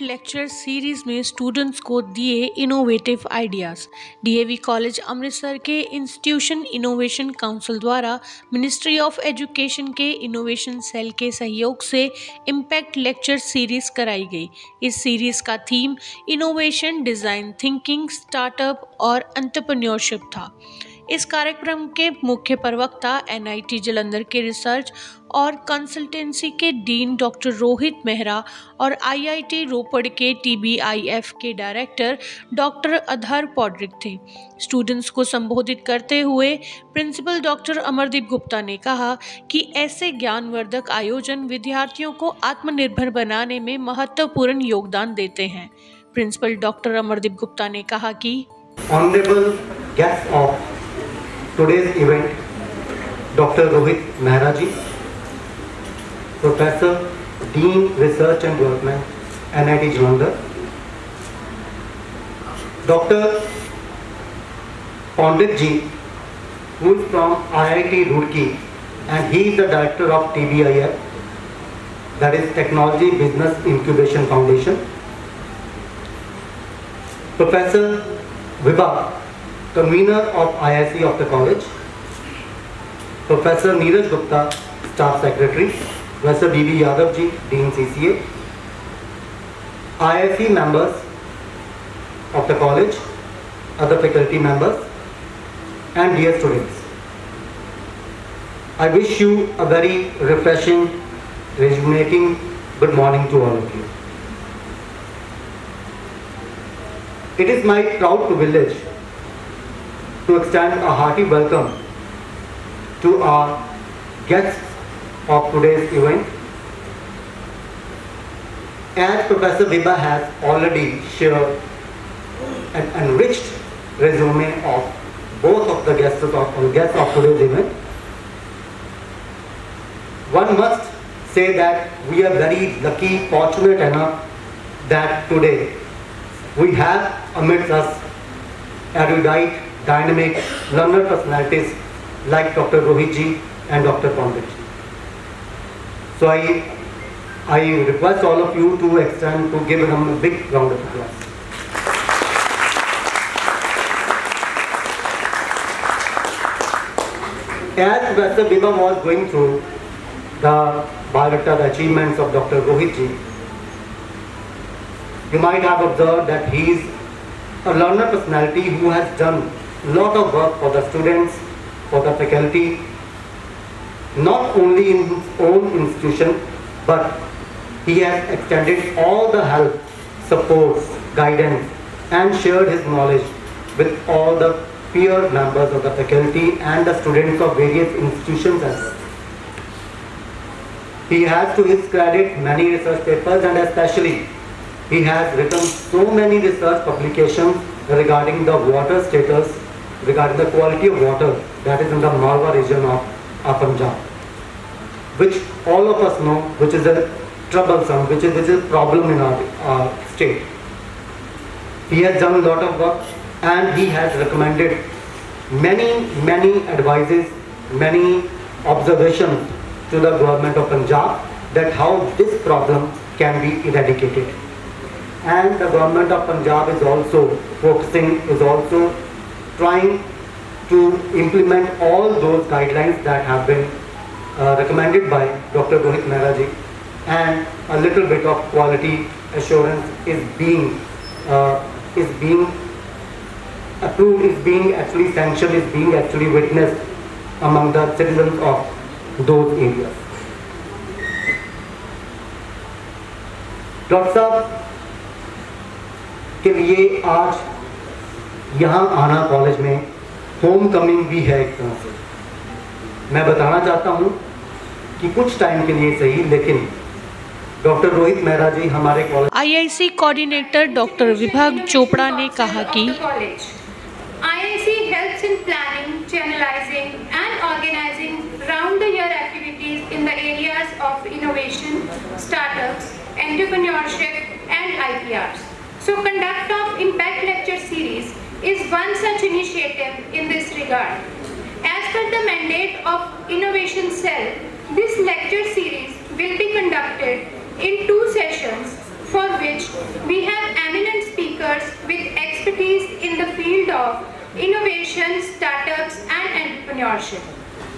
Impact lecture series में students को दिए innovative ideas. DAV college Amritsar के इंस्टीट्यूशन इनोवेशन काउंसिल द्वारा मिनिस्ट्री ऑफ एजुकेशन के इनोवेशन सेल के सहयोग से इम्पैक्ट लेक्चर सीरीज कराई गई। इस सीरीज का theme innovation, design thinking, startup और एंटरप्रेन्योरशिप था। इस कार्यक्रम के मुख्य प्रवक्ता एनआईटी जलंधर के रिसर्च और कंसल्टेंसी के डीन डॉक्टर रोहित मेहरा और आईआईटी रोपड़ के टीबीआईएफ के डायरेक्टर डॉक्टर अधर पौड्रिक थे। स्टूडेंट्स को संबोधित करते हुए प्रिंसिपल डॉक्टर अमरदीप गुप्ता ने कहा कि ऐसे ज्ञानवर्धक आयोजन विद्यार्थियों को आत्मनिर्भर बनाने में महत्वपूर्ण योगदान देते हैं। प्रिंसिपल डॉक्टर अमरदीप गुप्ता ने कहा कि honourable guest of today's event, Dr. Rohit Mehra ji, Professor, Dean Research and Development, IIT Jalandhar, Dr. Poundrik ji, who is from IIT Ropar, and he is the director of TBIF, that is Technology Business Incubation Foundation, Professor Vibha, convener of IIC of the college, Professor Neeraj Gupta, Staff Secretary, Professor D.B. Yadav ji, Dean CCA, IIC members of the college, other faculty members, and dear students. I wish you a very refreshing, rejuvenating good morning to all of you. It is my proud privilege to extend a hearty welcome to our guests of today's event. As Professor Vibha has already shared an enriched resume of both of the guests of today's event, one must say that we are very lucky, fortunate enough that today we have amidst us erudite, dynamic learner personalities like Dr. Rohit ji and Dr. Poundrik ji. So I request all of you to give them a big round of applause. As Professor Vibha was going through the biodata, the achievements of Dr. Rohit ji, you might have observed that he is a learner personality who has done a lot of work for the students, for the faculty, not only in his own institution, but he has extended all the help, support, guidance, and shared his knowledge with all the peer members of the faculty and the students of various institutions as well. He has to his credit many research papers, and especially he has written so many research publications regarding the water status, regarding the quality of water that is in the Malwa region of Punjab, which all of us know, which is a troublesome, which is a problem in our state. He has done a lot of work, and he has recommended many advices, many observations to the government of Punjab that how this problem can be eradicated. And the government of Punjab is also trying to implement all those guidelines that have been recommended by Dr. Rohit Mehra ji, and a little bit of quality assurance is being approved, is being actually sanctioned, is being actually witnessed among the citizens of those areas. Doctor साहब के लिए आज यहाँ आना college में home coming भी है एक तरह से। मैं बताना चाहता हूँ कि कुछ टाइम के लिए सही, लेकिन डॉक्टर रोहित मेहरा जी हमारे कॉलेज आईआईसी कोऑर्डिनेटर डॉक्टर विभाग चोपड़ा ने कहा कि IIC helps in planning, channelizing and organizing round-the-year activities in the areas of innovation, startups, entrepreneurship and IPRs. So conduct of Impact Lecture Series is one such initiative in this regard. As per the mandate of Innovation Cell, this lecture series will be conducted in 2 sessions for which we have eminent speakers with expertise in the field of innovation, startups and entrepreneurship.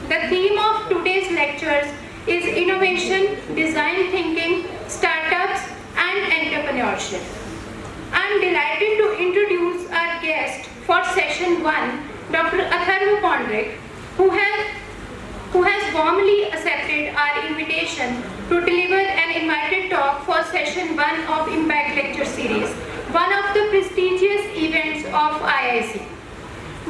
The theme of today's lectures is innovation, design thinking, startups and entrepreneurship. I am delighted to introduce our guest for session 1, Dr. Atharva Poundrik, who has warmly accepted our invitation to deliver an invited talk for session 1 of Impact Lecture Series, one of the prestigious events of IIC.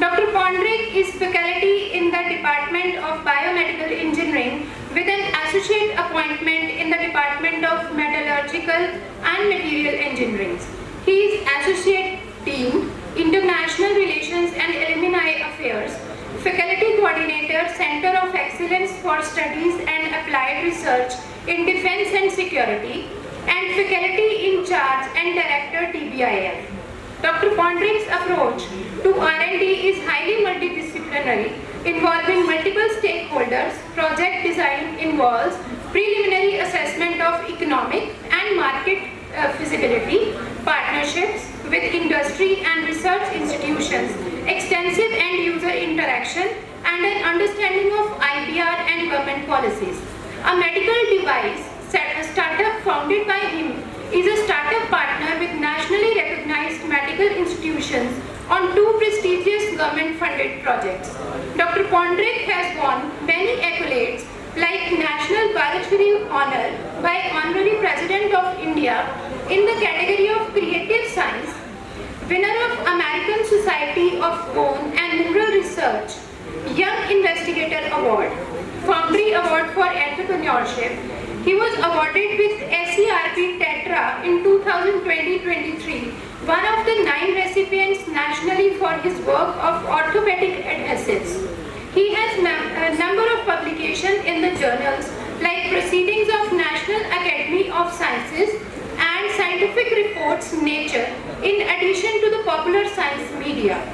Dr. Poundrik is faculty in the Department of Biomedical Engineering with an associate appointment in the Department of Metallurgical and Material Engineering. He is Associate Dean, International Relations and Alumni Affairs, Faculty Coordinator, Center of Excellence for Studies and Applied Research in Defense and Security, and Faculty in Charge and Director TBIF. Dr. Poundrik's approach to R&D is highly multidisciplinary, involving multiple stakeholders. Project design involves preliminary assessment of economic and market feasibility, partnerships with industry and research institutions, extensive end-user interaction, and an understanding of IPR and government policies. A medical device startup founded by him is a startup partner with nationally recognized medical institutions on 2 prestigious government-funded projects. Dr. Poundrik has won many accolades like National Bharatshri Honor by Honorary President of India in the category of Creative Science, winner of American Society of Bone and Mineral Research, Young Investigator Award, Foundry Award for Entrepreneurship. He was awarded with SERP Tetra in 2020-23, one of the 9 recipients nationally for his work of orthopedic adhesives. He has a number of publications in the journals like Proceedings of National Academy of Sciences and Scientific Reports Nature, in addition to the popular science media.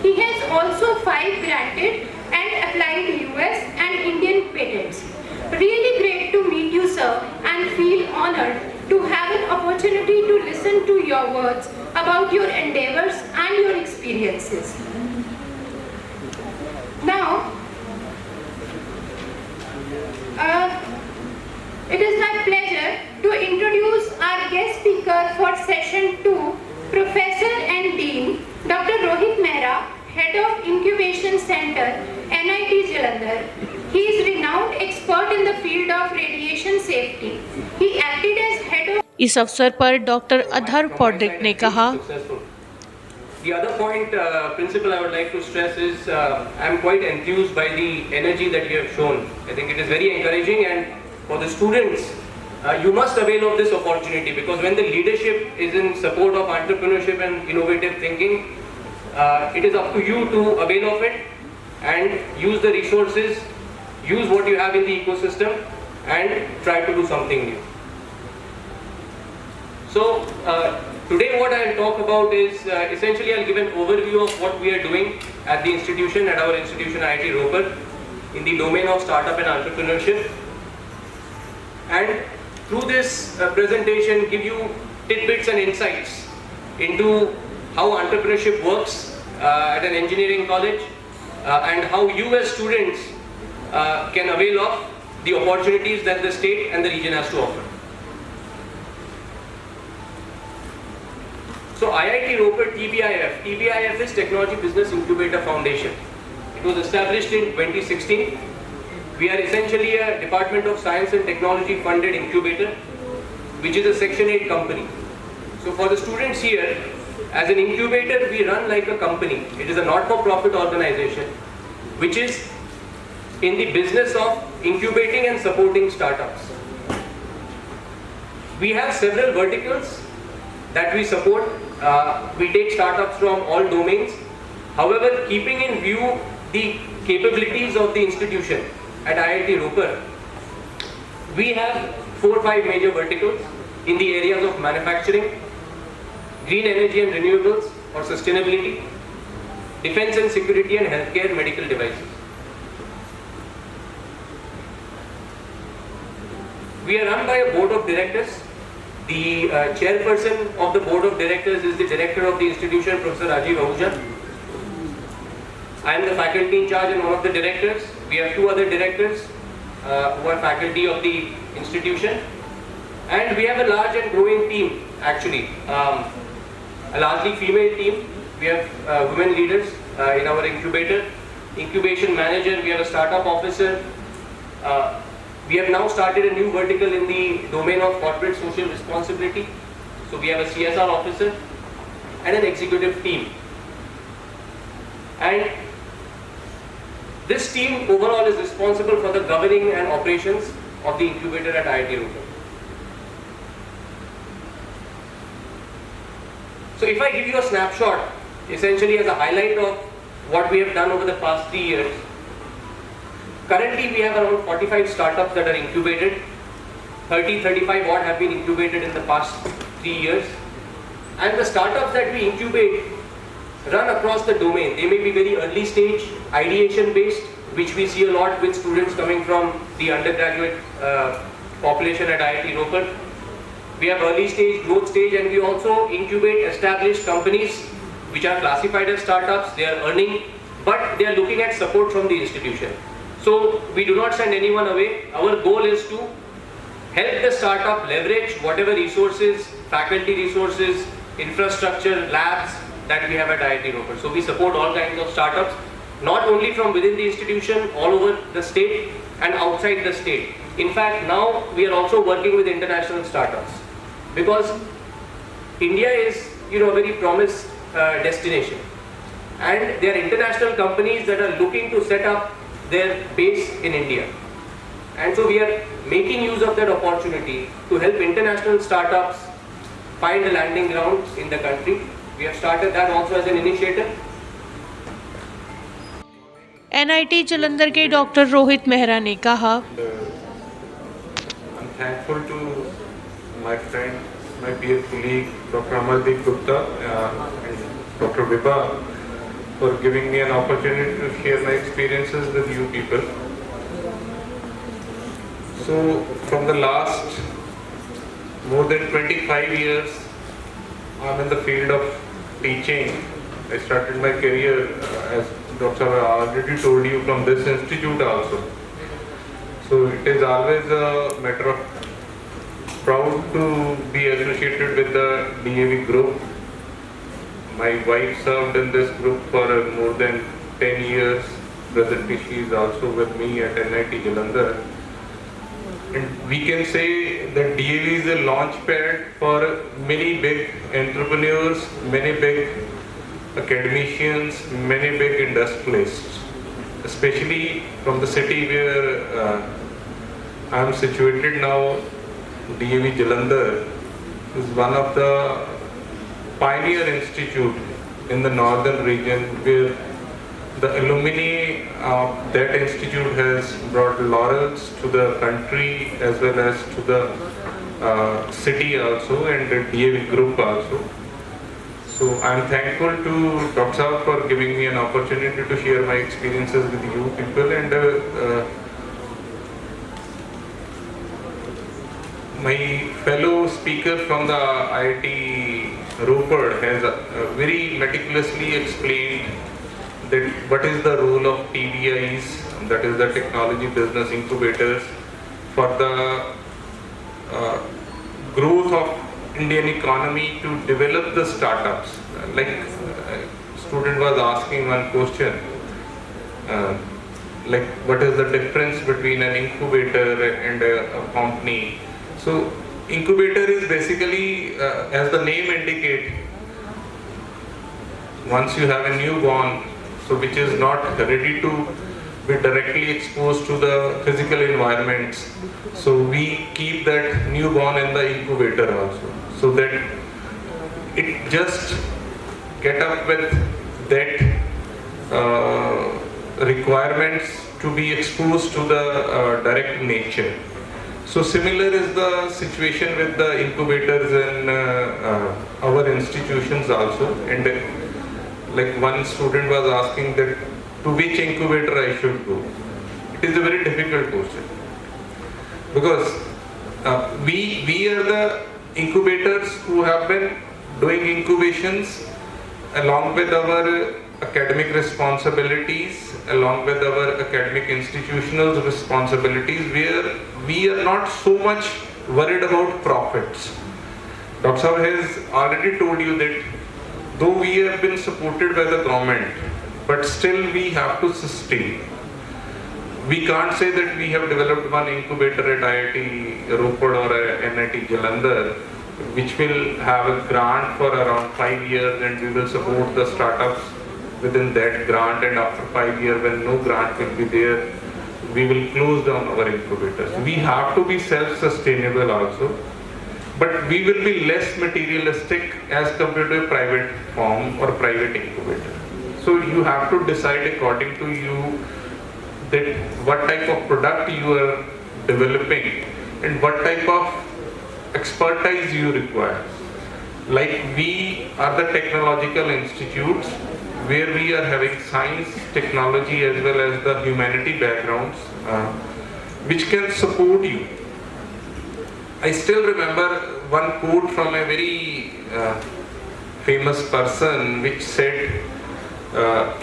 He has also 5 granted and applied US and Indian patents. Really great to meet you, sir, and feel honored to have an opportunity to listen to your words about your endeavors and your experiences. Now, it is my pleasure to introduce our guest speaker for session 2, Professor and Dean, Dr. Rohit Mehra, Head of Incubation Center, IIT Jalandhar. He is renowned expert in the field of radiation safety. He acted as head of इस अवसर पर doctor अधर पौड्रिक ने कहा, The other point, principle, I would like to stress is I am quite enthused by the energy that you have shown. I think it is very encouraging, and for the students, you must avail of this opportunity, because when the leadership is in support of entrepreneurship and innovative thinking, it is up to you to avail of it and use the resources, use what you have in the ecosystem and try to do something new. So today what I will talk about is essentially I'll give an overview of what we are doing at the institution, at our institution IIT Ropar, in the domain of startup and entrepreneurship, and through this presentation give you tidbits and insights into how entrepreneurship works at an engineering college and how you as students can avail of the opportunities that the state and the region has to offer. So IIT Ropar TBIF is Technology Business Incubator Foundation. It was established in 2016. We are essentially a Department of Science and Technology funded incubator, which is a Section 8 company. So for the students here, as an incubator, we run like a company. It is a not-for-profit organization, which is in the business of incubating and supporting startups. We have several verticals that we support. We take startups from all domains. However, keeping in view the capabilities of the institution at IIT Ropar, we have 4 or 5 major verticals in the areas of manufacturing, green energy and renewables or sustainability, defense and security, and healthcare medical devices. We are run by a board of directors. The chairperson of the board of directors is the director of the institution, Professor Rajiv Ahuja. I am the faculty in charge and one of the directors. We have two other directors who are faculty of the institution. And we have a large and growing team actually. A largely female team. We have women leaders in our incubator. Incubation manager, we have a startup officer. We have now started a new vertical in the domain of corporate social responsibility. So we have a CSR officer and an executive team. And this team overall is responsible for the governing and operations of the incubator at IIT Ropar. So if I give you a snapshot, essentially as a highlight of what we have done over the past 3 years, currently we have around 45 startups that are incubated. 35 odd have been incubated in the past 3 years. And the startups that we incubate run across the domain. They may be very early stage, ideation based, which we see a lot with students coming from the undergraduate population at IIT Ropar. We have early stage, growth stage, and we also incubate established companies which are classified as startups. They are earning, but they are looking at support from the institution. So we do not send anyone away. Our goal is to help the startup leverage whatever resources, faculty resources, infrastructure, labs that we have at IIT Ropar. So we support all kinds of startups, not only from within the institution, all over the state and outside the state. In fact, now we are also working with international startups because India is, a very promised destination, and there are international companies that are looking to set up their base in India. And so we are making use of that opportunity to help international startups find a landing ground in the country. We have started that also as an initiative. NIT Jalandhar के doctor Rohit Mehra ने कहा, I'm thankful to my friend, my dear colleague, Dr Amardeep Gupta and Dr Mehra for giving me an opportunity to share my experiences with you people. So, from the last more than 25 years, I'm in the field of teaching. I started my career, as Dr. already told you, from this institute also. So, it is always a matter of proud to be associated with the DAV group. My wife served in this group for more than 10 years. Presently, she is also with me at IIT Jalandhar. And we can say that DAV is a launch pad for many big entrepreneurs, many big academicians, many big industrialists, especially from the city where I am situated now. DAV Jalandhar is one of the pioneer institute in the northern region where the alumni of that institute has brought laurels to the country as well as to the city also, and the DAV group also. So I am thankful to Dr. for giving me an opportunity to share my experiences with you people, and my fellow speaker from the IIT Ropar has very meticulously explained that what is the role of TBIs, that is the technology business incubators, for the growth of Indian economy to develop the startups. Like student was asking one question, like what is the difference between an incubator and a company? So incubator is basically, as the name indicates, once you have a newborn, so which is not ready to be directly exposed to the physical environments, so we keep that newborn in the incubator also, so that it just get up with that requirements to be exposed to the direct nature. So similar is the situation with the incubators in our institutions also. And like one student was asking that to which incubator I should go. It is a very difficult question because we are the incubators who have been doing incubations along with our academic responsibilities, along with our academic institutional responsibilities, where we are not so much worried about profits. Dr. Sahab has already told you that though we have been supported by the government, but still we have to sustain. We can't say that we have developed one incubator at IIT Ropar or NIT Jalandhar, which will have a grant for around 5 years and we will support the startups within that grant, and after 5 years when no grant will be there, we will close down our incubators. We have to be self-sustainable also, but we will be less materialistic as compared to a private firm or private incubator. So you have to decide according to you that what type of product you are developing and what type of expertise you require. Like we are the technological institutes where we are having science, technology as well as the humanity backgrounds which can support you. I still remember one quote from a very famous person which said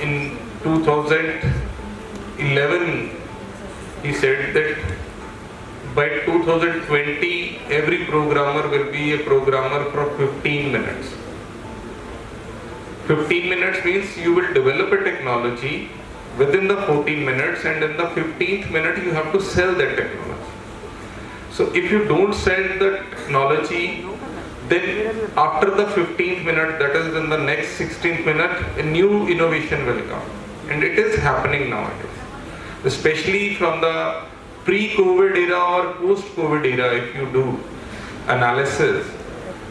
in 2011 he said that by 2020 every programmer will be a programmer for 15 minutes. 15 minutes means you will develop a technology within the 14 minutes and in the 15th minute you have to sell that technology. So if you don't sell the technology, then after the 15th minute, that is in the next 16th minute, a new innovation will come. And it is happening nowadays. Especially from the pre-COVID era or post-COVID era, if you do analysis,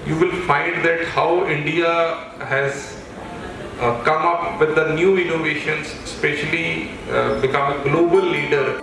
you will find that how India has come up with the new innovations, especially become a global leader.